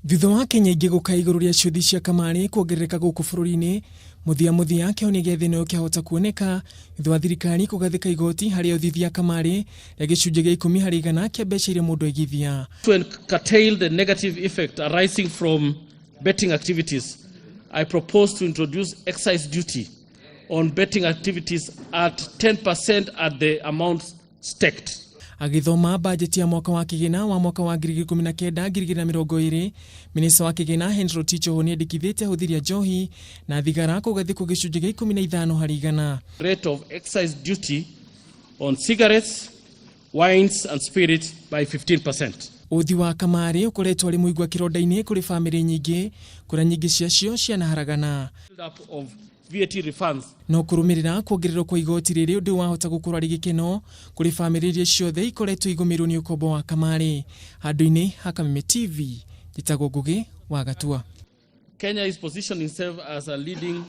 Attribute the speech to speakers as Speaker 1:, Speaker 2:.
Speaker 1: Thutha wa Kenya ingĩ gũka igũrũ rĩa ciuthi cia kamari kuongerereka gũkũ bũrũri-inĩ, muthia kĩhonia thĩna ũyũ kĩahota kuoneka thutha wa thirikari kugathika igoti harĩ ũthithia kamari ya gĩcunjĩ gĩa 10% kĩa mbeca iria mũndũ aigithia.
Speaker 2: To curtail the negative effect arising from betting activities, I propose to introduce excise duty on betting activities at 10% at the amount staked.
Speaker 1: Agithoma bajeti ya mwaka wa kigina wa mwaka wa 2019-2020, minista wa kigina Henry Ticho ni endekithĩte hũthĩria njohi na thigara kugathikwo gĩcunjĩ gĩa 15 harĩ igana.
Speaker 2: Rate of excise duty on cigarettes, wines and spirits by 15%.
Speaker 1: Uthi wa kamari ukoretwo ari muigwa kironda-inĩ kũrĩ famĩlĩ nyingĩ, kũrĩa nyingĩ ciacio cianaharagana.
Speaker 2: VAT refunds.
Speaker 1: No kũrũmĩrĩra kuongererwo kwa igoti rĩrĩ ũndũ wahota gũkorwo arĩ gĩkeno kũrĩ famĩlĩ iria ciothe ikoretwo igũmĩirwo nĩ ũkombo wa kamari. Handũ-inĩ ha Kameme TV, njĩtagwo Ngũgĩ wa Gatua.
Speaker 2: Kenya is positioning itself as a leading